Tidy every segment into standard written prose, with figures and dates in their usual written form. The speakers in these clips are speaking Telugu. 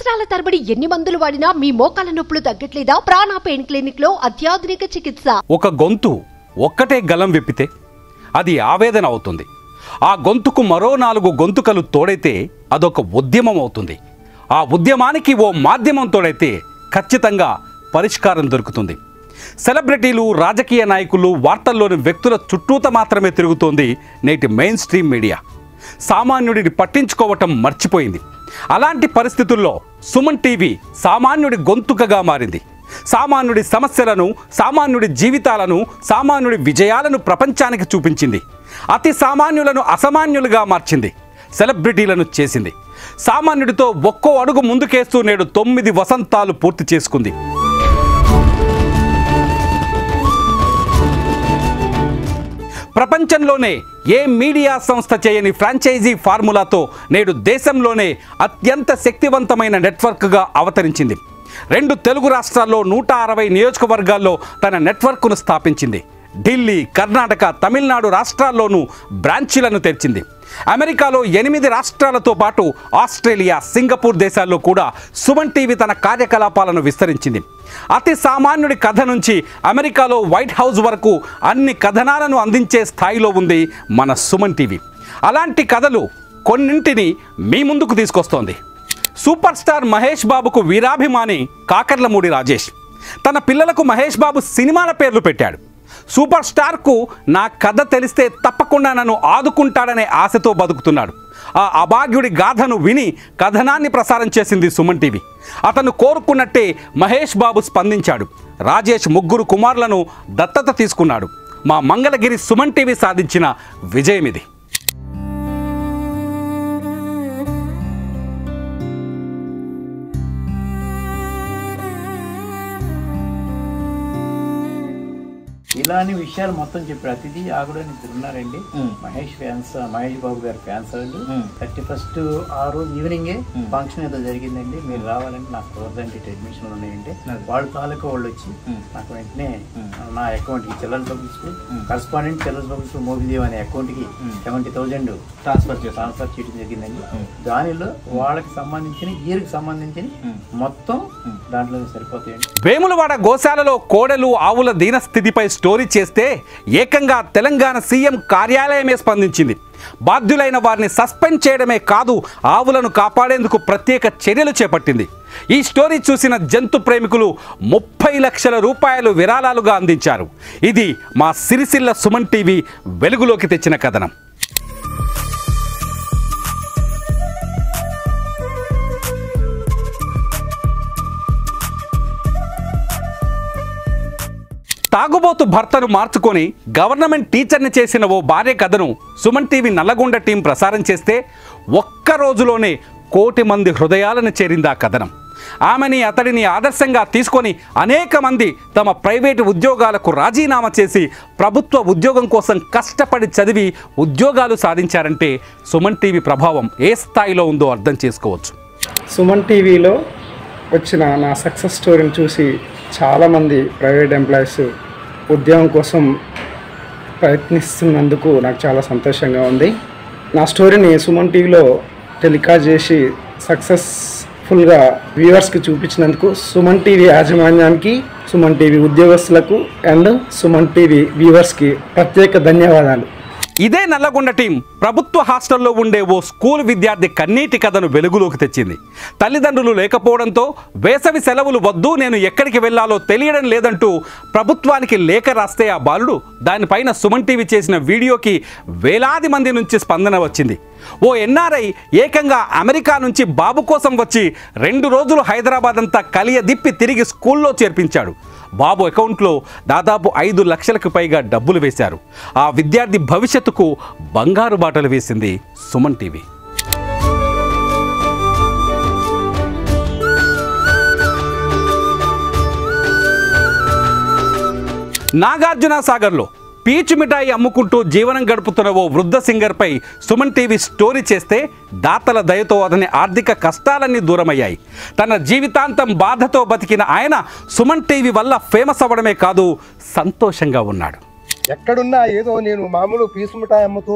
సంవత్సరాల తరబడి ఎన్ని మందులు వాడినా మీ మోకాల నొప్పులు తగ్గట్లేదా? ప్రాణ పెయిన్ క్లినిక్ లో అత్యాధునిక చికిత్స. ఒక గొంతు ఒక్కటే గలం విప్పితే అది ఆవేదన అవుతుంది. ఆ గొంతుకు మరో 4 గొంతుకలు తోడైతే అదొక ఉద్యమం అవుతుంది. ఆ ఉద్యమానికి ఓ మాధ్యమం తోడైతే ఖచ్చితంగా పరిష్కారం దొరుకుతుంది. సెలబ్రిటీలు, రాజకీయ నాయకులు, వార్తల్లోని వ్యక్తుల చుట్టూత మాత్రమే తిరుగుతోంది నేటి మెయిన్ స్ట్రీమ్ మీడియా. సామాన్యుడిని పట్టించుకోవటం మర్చిపోయింది. అలాంటి పరిస్థితుల్లో సుమన్ టీవీ సామాన్యుడి గొంతుకగా మారింది. సామాన్యుడి సమస్యలను, సామాన్యుడి జీవితాలను, సామాన్యుడి విజయాలను ప్రపంచానికి చూపించింది. అతి సామాన్యులను అసామాన్యులుగా మార్చింది. సెలబ్రిటీలను చేసింది. సామాన్యుడితో ఒక్కో అడుగు ముందుకేస్తూ నేడు 9 వసంతాలు పూర్తి చేసుకుంది. ప్రపంచంలోనే ఏ మీడియా సంస్థ చేయని ఫ్రాంచైజీ ఫార్ములాతో నేడు దేశంలోనే అత్యంత శక్తివంతమైన నెట్వర్క్గా అవతరించింది. 2 తెలుగు రాష్ట్రాల్లో 160 నియోజకవర్గాల్లో తన నెట్వర్క్ను స్థాపించింది. ఢిల్లీ, కర్ణాటక, తమిళనాడు రాష్ట్రాల్లోనూ బ్రాంచీలను తెరిచింది. అమెరికాలో 8 రాష్ట్రాలతో పాటు ఆస్ట్రేలియా, సింగపూర్ దేశాల్లో కూడా సుమన్ టీవీ తన కార్యకలాపాలను విస్తరించింది. అతి సామాన్యుడి కథ నుంచి అమెరికాలో వైట్ హౌస్ వరకు అన్ని కథనాలను అందించే స్థాయిలో ఉంది మన సుమన్ టీవీ. అలాంటి కథలు కొన్నింటిని మీ ముందుకు తీసుకొస్తోంది. సూపర్ స్టార్ మహేష్ బాబుకు వీరాభిమాని కాకర్లమూడి రాజేష్ తన పిల్లలకు మహేష్ బాబు సినిమాల పేర్లు పెట్టాడు. సూపర్ స్టార్కు నా కథ తెలిస్తే తప్పకుండా నన్ను ఆదుకుంటాడనే ఆశతో బతుకుతున్నాడు. ఆ అభాగ్యుడి గాథను విని కథనాన్ని ప్రసారం చేసింది సుమన్ టీవీ. అతను కోరుకున్నట్టే మహేష్ బాబు స్పందించాడు. రాజేష్ 3 కుమారులను దత్తత తీసుకున్నాడు. మా మంగళగిరి సుమన్ టీవీ సాధించిన విజయం ఇది. ఇలాంటి విషయాలు మొత్తం చెప్పారు. అతిథి ఆగుడు ఇద్దరు ఉన్నారండి. మహేష్ బాబు గారి ఫ్యాన్స్ వాళ్ళు 31st ఆ రోజు ఈవినింగే ఫంక్షన్ ఏదో జరిగిందండి. మీరు రావాలంటే నాకు కుదరదండి, అడ్మిషన్లు ఉన్నాయండి. వాళ్ళ తాలూకా వాళ్ళు వచ్చి నాకు వెంటనే నా అకౌంట్ కి children's public school correspondent children's public school Mogidev అనే అకౌంట్ కి 70,000 ట్రాన్స్ఫర్ చేయడం జరిగిందండి. దానిలో వాళ్ళకి సంబంధించిన ఇయర్కి సంబంధించిన మొత్తం దాంట్లో సరిపోతాయండి. వేములవాడ గోశాలలో కోడెలు, ఆవుల దీనస్థితిపై స్టోరీ చేస్తే ఏకంగా తెలంగాణ సీఎం కార్యాలయమే స్పందించింది. బాధ్యులైన వారిని సస్పెండ్ చేయడమే కాదు, ఆవులను కాపాడేందుకు ప్రత్యేక చర్యలు చేపట్టింది. ఈ స్టోరీ చూసిన జంతు ప్రేమికులు 30 లక్షల రూపాయలు విరాళాలుగా అందించారు. ఇది మా సిరిసిల్ల సుమన్ టీవీ వెలుగులోకి తెచ్చిన కథనం. తాగుబోతు భర్తను మార్చుకొని గవర్నమెంట్ టీచర్ని చేసిన ఓ భార్య కథను సుమన్ టీవీ నల్లగొండ టీం ప్రసారం చేస్తే ఒక్క రోజులోనే 1 కోటి మంది హృదయాలను చేరింది ఆ కథనం. ఆమెని, అతడిని ఆదర్శంగా తీసుకొని అనేక మంది తమ ప్రైవేటు ఉద్యోగాలకు రాజీనామా చేసి ప్రభుత్వ ఉద్యోగం కోసం కష్టపడి చదివి ఉద్యోగాలు సాధించారంటే సుమన్ టీవీ ప్రభావం ఏ స్థాయిలో ఉందో అర్థం చేసుకోవచ్చు. సుమన్ టీవీలో వచ్చిన నా సక్సెస్ స్టోరీని చూసి చాలామంది ప్రైవేట్ ఎంప్లాయీస్ ఉద్యోగం కోసం ప్రయత్నిస్తున్నందుకు నాకు చాలా సంతోషంగా ఉంది. నా స్టోరీని సుమన్ టీవీలో టెలికాస్ట్ చేసి సక్సెస్ఫుల్గా వ్యూవర్స్కి చూపించినందుకు సుమన్ టీవీ యాజమాన్యానికి, సుమన్ టీవీ ఉద్యోగస్తులకు అండ్ సుమన్ టీవీ వ్యూవర్స్కి ప్రత్యేక ధన్యవాదాలు. ఇదే నల్లగొండ టీం ప్రభుత్వ హాస్టల్లో ఉండే ఓ స్కూల్ విద్యార్థి కన్నీటి కథను వెలుగులోకి తెచ్చింది. తల్లిదండ్రులు లేకపోవడంతో వేసవి సెలవులు వద్దు, నేను ఎక్కడికి వెళ్లాలో తెలియడం లేదంటూ ప్రభుత్వానికి లేఖ రాస్తే ఆ బాలుడు దానిపైన సుమన్ టీవీ చేసిన వీడియోకి వేలాది మంది నుంచి స్పందన వచ్చింది. ఓ ఎన్ఆర్ఐ ఏకంగా అమెరికా నుంచి బాబు కోసం వచ్చి 2 రోజులు హైదరాబాద్ అంతా కలియదిప్పి తిరిగి స్కూల్లో చేర్పించాడు. బాబు అకౌంట్లో దాదాపు 5 లక్షలకు పైగా డబ్బులు వేశారు. ఆ విద్యార్థి భవిష్యత్తుకు బంగారు బాటలు వేసింది సుమన్ టీవీ. నాగార్జున సాగర్లో పీచు మిఠాయి అమ్ముకుంటూ జీవనం గడుపుతున్న ఓ వృద్ధ సింగర్పై సుమన్ టీవీ స్టోరీ చేస్తే దాతల దయతో అతని ఆర్థిక కష్టాలన్నీ దూరమయ్యాయి. తన జీవితాంతం బాధతో బతికిన ఆయన సుమన్ టీవీ వల్ల ఫేమస్ అవ్వడమే కాదు, సంతోషంగా ఉన్నాడు. ఎక్కడున్నా ఏదో నేను మామూలు పీచు మిఠాయి అమ్ముతూ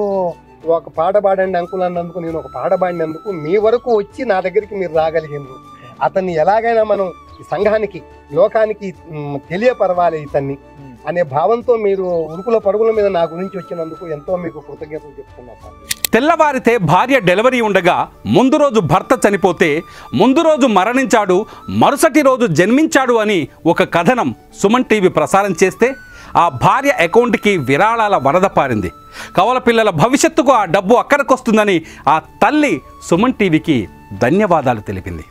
ఒక పాట పాడండి అంకుల్ అన్నందుకు, నేను ఒక పాట పాడినందుకు మీ వరకు వచ్చి నా దగ్గరికి మీరు రాగలిగినారు. అతన్ని ఎలాగైనా మనం ఈ సంఘానికి లోకానికి తెలియపరవాలి ఇతన్ని అనే భావంతో మీరు ఉరుకుల పరుగుల మీద నా గురించి వచ్చినందుకు ఎంతో మీకు కృతజ్ఞతలు చెప్తున్నాను. తెల్లవారితే భార్య డెలివరీ ఉండగా ముందు రోజు భర్త చనిపోతే ముందు రోజు మరణించాడు, మరుసటి రోజు జన్మించాడు అని ఒక కథనం సుమన్ టీవీ ప్రసారం చేస్తే ఆ భార్య అకౌంట్కి విరాళాల వరద పారింది. కవల పిల్లల భవిష్యత్తుకు ఆ డబ్బు అక్కడికొస్తుందని ఆ తల్లి సుమన్ టీవీకి ధన్యవాదాలు తెలిపింది.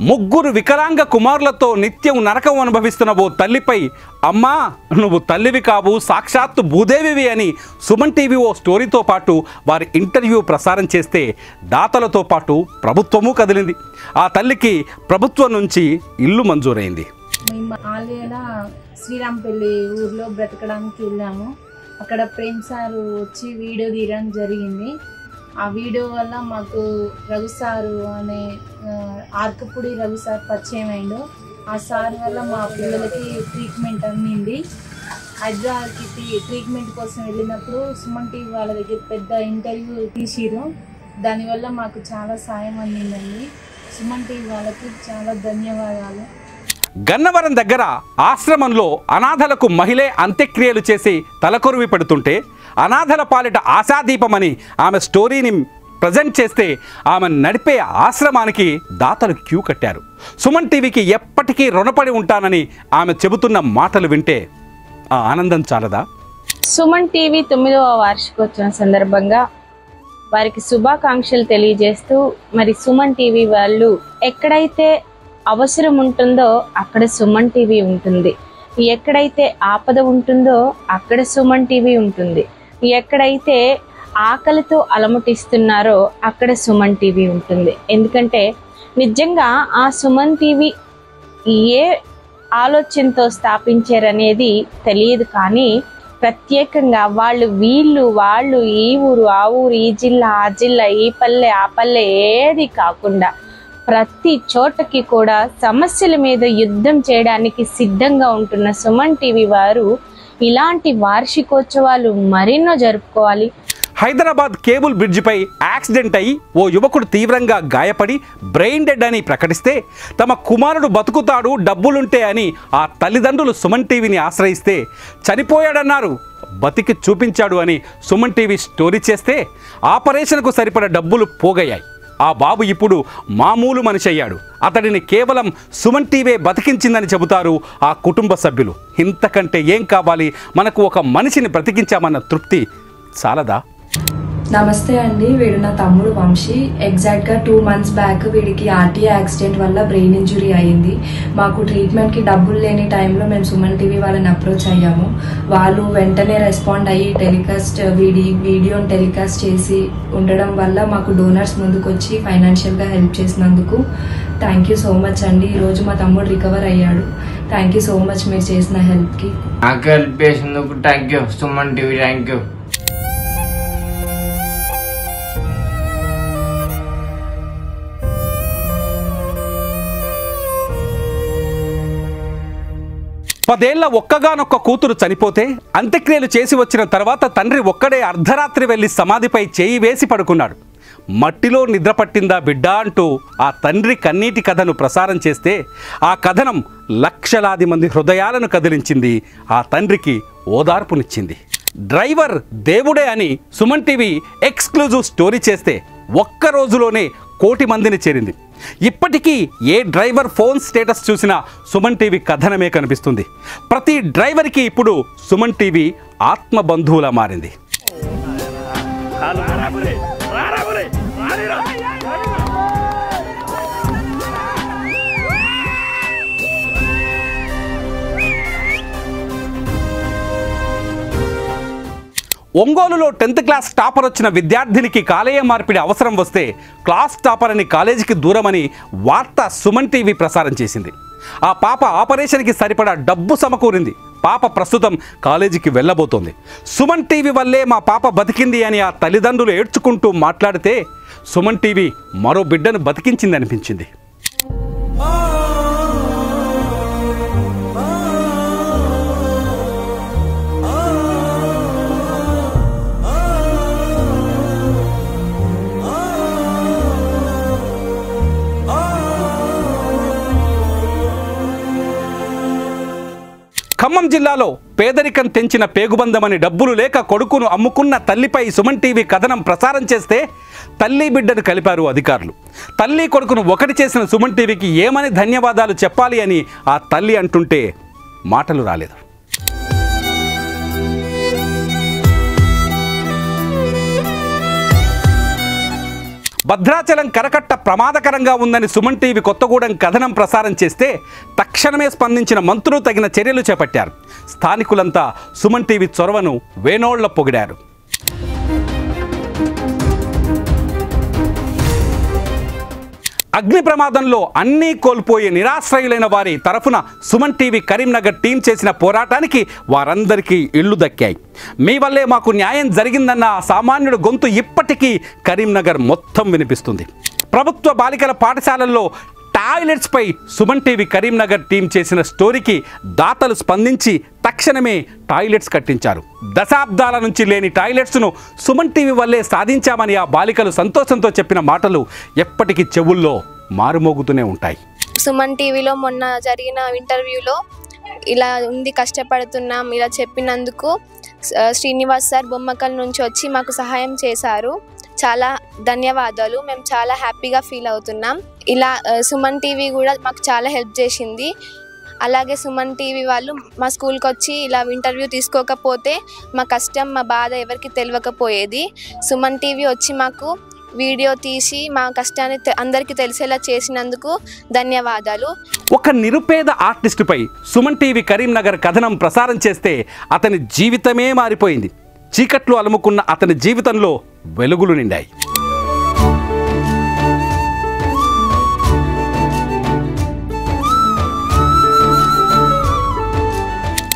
ముగ్గురు వికలాంగ కుమారులతో నిత్యం నరకం అనుభవిస్తున్న ఓ తల్లిపై అమ్మా నువ్వు తల్లివి కావు సాక్షాత్తు భూదేవివి అని సుమన్ టీవీ ఓ స్టోరీతో పాటు వారి ఇంటర్వ్యూ ప్రసారం చేస్తే దాతలతో పాటు ప్రభుత్వము కదిలింది. ఆ తల్లికి ప్రభుత్వం నుంచి ఇల్లు మంజూరైంది. మేము ఆలయాల శ్రీరాంపల్లి ఊర్లో బ్రతకడానికి వెళ్ళాము. అక్కడ ప్రేమ్ సార్ వచ్చి వీడియో తీయడం జరిగింది. ఆ వీడియో వల్ల మాకు రఘు సారు అనే ఆర్కపూడి రఘు సార్ పరిచయం అయిండు. ఆ సార్ వల్ల మా పిల్లలకి ట్రీట్మెంట్ అందింది. హైదరాబాద్కి ట్రీట్మెంట్ కోసం వెళ్ళినప్పుడు సుమన్ టీవీ వాళ్ళ దగ్గర పెద్ద ఇంటర్వ్యూ తీసిరు. దానివల్ల మాకు చాలా సాయం అందిందండి. సుమన్ టీవీ వాళ్ళకి చాలా ధన్యవాదాలు. గన్నవరం దగ్గర ఆశ్రమంలో అనాథలకు మహిళే అంత్యక్రియలు చేసి తలకొరివి పెడుతుంటే అనాథల పాలిట ఆశాదీపమని ఆమె స్టోరీని ప్రజెంట్ చేస్తే ఆమె నడిపే ఆశ్రమానికి దాతలు క్యూ కట్టారు. సుమన్ టీవీకి ఎప్పటికీ రుణపడి ఉంటానని ఆమె చెబుతున్న మాటలు వింటే ఆ ఆనందం చాలదా? సుమన్ టీవీ 9వ వార్షికోత్సవం సందర్భంగా వారికి శుభాకాంక్షలు తెలియజేస్తూ మరి సుమన్ టీవీ వాళ్ళు ఎక్కడైతే అవసరం ఉంటుందో అక్కడ సుమన్ టీవీ ఉంటుంది, ఎక్కడైతే ఆపద ఉంటుందో అక్కడ సుమన్ టీవీ ఉంటుంది, ఎక్కడైతే ఆకలితో అలమటిస్తున్నారో అక్కడ సుమన్ టీవీ ఉంటుంది. ఎందుకంటే నిజంగా ఆ సుమన్ టీవీ ఏ ఆలోచనతో స్థాపించారనేది తెలియదు, కానీ ప్రత్యేకంగా వాళ్ళు ఈ ఊరు ఆ ఊరు, ఈ జిల్లా ఆ జిల్లా, ఈ పల్లె ఆ పల్లె ఏది కాకుండా ప్రతి చోటకి కూడా సమస్యల మీద యుద్ధం చేయడానికి సిద్ధంగా ఉంటున్న సుమన్ టీవీ వారు ఇలాంటి వార్షికోత్సవాలు మరెన్నో జరుపుకోవాలి. హైదరాబాద్ కేబుల్ బ్రిడ్జిపై యాక్సిడెంట్ అయి ఓ యువకుడు తీవ్రంగా గాయపడి బ్రెయిన్ డెడ్ అని ప్రకటిస్తే తమ కుమారుడు బతుకుతాడు డబ్బులుంటే అని ఆ తల్లిదండ్రులు సుమన్ టీవీని ఆశ్రయిస్తే చనిపోయాడన్నారు, బతికి చూపించాడు అని సుమన్ టీవీ స్టోరీ చేస్తే ఆపరేషన్కు సరిపడ డబ్బులు పోగయ్యాయి. ఆ బాబు ఇప్పుడు మామూలు మనిషి అయ్యాడు. అతడిని కేవలం సుమన్ టీవీ బతికించిందని చెబుతారు ఆ కుటుంబ సభ్యులు. ఇంతకంటే ఏం కావాలి? మనకు ఒక మనిషిని బ్రతికించామన్న తృప్తి చాలదా? నమస్తే అండి, వీడు నా తమ్ముడు వంశీ. ఎగ్జాక్ట్గా 2 months బ్యాక్ వీడికి ఆర్టీఏ యాక్సిడెంట్ వల్ల బ్రెయిన్ ఇంజురీ అయ్యింది. మాకు ట్రీట్మెంట్కి డబ్బులు లేని టైంలో మేము సుమన్ టీవీ వాళ్ళని అప్రోచ్ అయ్యాము. వాళ్ళు వెంటనే రెస్పాండ్ అయ్యి వీడియోని టెలికాస్ట్ చేసి ఉండడం వల్ల మాకు డోనర్స్ ముందుకు వచ్చి ఫైనాన్షియల్గా హెల్ప్ చేసినందుకు థ్యాంక్ యూ సో మచ్ అండి. ఈరోజు మా తమ్ముడు రికవర్ అయ్యాడు. థ్యాంక్ యూ సో మచ్ మీరు చేసిన హెల్ప్కి. నాకు హెల్ప్ చేసినందుకు thank you Suman TV, thank you. పదేళ్ల ఒక్కగానొక్క కూతురు చనిపోతే అంత్యక్రియలు చేసి వచ్చిన తర్వాత తండ్రి ఒక్కడే అర్ధరాత్రి వెళ్లి సమాధిపై చేయి వేసి పడుకున్నాడు. మట్టిలో నిద్ర పట్టిందా బిడ్డ అంటూ ఆ తండ్రి కన్నీటి కథను ప్రసారం చేస్తే ఆ కథనం లక్షలాది మంది హృదయాలను కదిలించింది, ఆ తండ్రికి ఓదార్పునిచ్చింది. డ్రైవర్ దేవుడే అని సుమన్ టీవీ ఎక్స్క్లూజివ్ స్టోరీ చేస్తే ఒక్క రోజులోనే 1 కోటి మందిని చేరింది. ఇప్పటికీ ఏ డ్రైవర్ ఫోన్ స్టేటస్ చూసినా సుమన్ టీవీ కథనమే కనిపిస్తుంది. ప్రతి డ్రైవర్కి ఇప్పుడు సుమన్ టీవీ ఆత్మబంధువులా మారింది. ఒంగోలులో 10th క్లాస్ టాపర్ వచ్చిన విద్యార్థినికి కాలేయ మార్పిడి అవసరం వస్తే క్లాస్ టాపర్ అని కాలేజీకి దూరమని వార్త సుమన్ టీవీ ప్రసారం చేసింది. ఆ పాప ఆపరేషన్కి సరిపడా డబ్బు సమకూరింది. పాప ప్రస్తుతం కాలేజీకి వెళ్ళబోతోంది. సుమన్ టీవీ వల్లే మా పాప బతికింది అని ఆ తల్లిదండ్రులు ఏడ్చుకుంటూ మాట్లాడితే సుమన్ టీవీ మరో బిడ్డను బతికించింది అనిపించింది. ఖమ్మం జిల్లాలో పేదరికం తెంచిన పేగుబంధమని డబ్బులు లేక కొడుకును అమ్ముకున్న తల్లిపై సుమన్ టీవీ కథనం ప్రసారం చేస్తే తల్లి బిడ్డను కలిపారు అధికారులు. తల్లి కొడుకును ఒకటి చేసిన సుమన్ టీవీకి ఏమని ధన్యవాదాలు చెప్పాలి అని ఆ తల్లి అంటుంటే మాటలు రాలేదు. భద్రాచలం కరకట్ట ప్రమాదకరంగా ఉందని సుమన్ టీవీ కొత్తగూడెం కథనం ప్రసారం చేస్తే తక్షణమే స్పందించిన మంత్రులు తగిన చర్యలు చేపట్టారు. స్థానికులంతా సుమన్ టీవీ చొరవను వేనోళ్ల పొగిడారు. అగ్ని ప్రమాదంలో అన్నీ కోల్పోయి నిరాశ్రయులైన వారి తరఫున సుమన్ టీవీ కరీంనగర్ టీం చేసిన పోరాటానికి వారందరికీ ఇళ్లు దక్కాయి. మీ వల్లే మాకు న్యాయం జరిగిందన్న సామాన్యుడు గొంతు ఇప్పటికీ కరీంనగర్ మొత్తం వినిపిస్తుంది. ప్రభుత్వ బాలికల పాఠశాలల్లో టాయిలెట్స్పై సుమన్ టీవీ కరీంనగర్ టీం చేసిన స్టోరీకి దాతలు స్పందించి తక్షణమే టాయిలెట్స్ కట్టించారు. దశాబ్దాల నుంచి లేని టాయిలెట్స్ను సుమన్ టీవీ వల్లే సాధించామని ఆ బాలికలు సంతోషంతో చెప్పిన మాటలు ఎప్పటికీ చెవుల్లో మారుమోగుతూనే ఉంటాయి. సుమన్ టీవీలో మొన్న జరిగిన ఇంటర్వ్యూలో ఇలా ఉంది, కష్టపడుతున్నాం ఇలా చెప్పినందుకు శ్రీనివాస్ సార్ బొమ్మకల్ నుంచి వచ్చి మాకు సహాయం చేశారు. చాలా ధన్యవాదాలు. మేము చాలా హ్యాపీగా ఫీల్ అవుతున్నాం. ఇలా సుమన్ టీవీ కూడా మాకు చాలా హెల్ప్ చేసింది. అలాగే సుమన్ టీవీ వాళ్ళు మా స్కూల్కి వచ్చి ఇలా ఇంటర్వ్యూ తీసుకోకపోతే మా కష్టం మా బాధ ఎవరికి తెలియకపోయేది. సుమన్ టీవీ వచ్చి మాకు వీడియో తీసి మా కష్టాన్ని అందరికీ తెలిసేలా చేసినందుకు ధన్యవాదాలు. ఒక నిరుపేద ఆర్టిస్టుపై సుమన్ టీవీ కరీంనగర్ కథనం ప్రసారం చేస్తే అతని జీవితమే మారిపోయింది. చీకట్లు అలుముకున్న అతని జీవితంలో వెలుగులు నిండాయి.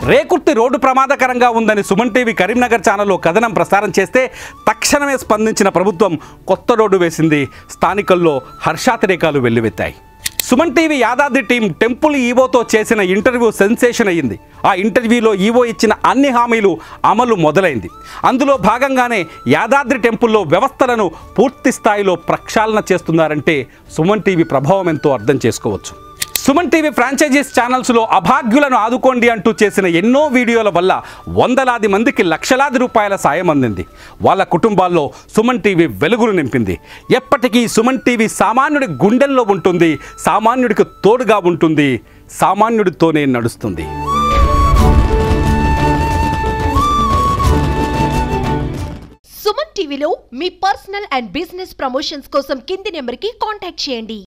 రేకుర్తి రోడ్డు ప్రమాదకరంగా ఉందని సుమన్ టీవీ కరీంనగర్ ఛానల్లో కథనం ప్రసారం చేస్తే తక్షణమే స్పందించిన ప్రభుత్వం కొత్త రోడ్డు వేసింది. స్థానికుల్లో హర్షాతిరేకాలు వెల్లువెత్తాయి. Suman TV Yadadri team temple ఈవోతో చేసిన ఇంటర్వ్యూ సెన్సేషన్ అయ్యింది. ఆ ఇంటర్వ్యూలో ఈవో ఇచ్చిన అన్ని హామీలు అమలు మొదలైంది. అందులో భాగంగానే యాదాద్రి టెంపుల్లో వ్యవస్థలను పూర్తి స్థాయిలో ప్రక్షాళన చేస్తున్నారంటే సుమన్ టీవీ ప్రభావం ఎంతో అర్థం చేసుకోవచ్చు. సుమన్ టీవీ ఫ్రాంచైజీస్ ఛానల్స్లో అభాగ్యులను ఆదుకోండి అంటూ చేసిన ఎన్నో వీడియోల వల్ల వందలాది మందికి లక్షలాది రూపాయల సాయం అందింది. వాళ్ళ కుటుంబాల్లో సుమన్ టీవీ వెలుగులు నింపింది. ఎప్పటికీ సుమన్ టీవీ సామాన్యుడి గుండెల్లో ఉంటుంది, సామాన్యుడికి తోడుగా ఉంటుంది, సామాన్యుడితోనే నడుస్తుంది. సుమన్ టీవీలో మీ పర్సనల్ అండ్ బిజినెస్ ప్రమోషన్స్ కోసం కింది నెంబర్కి కాంటాక్ట్ చేయండి.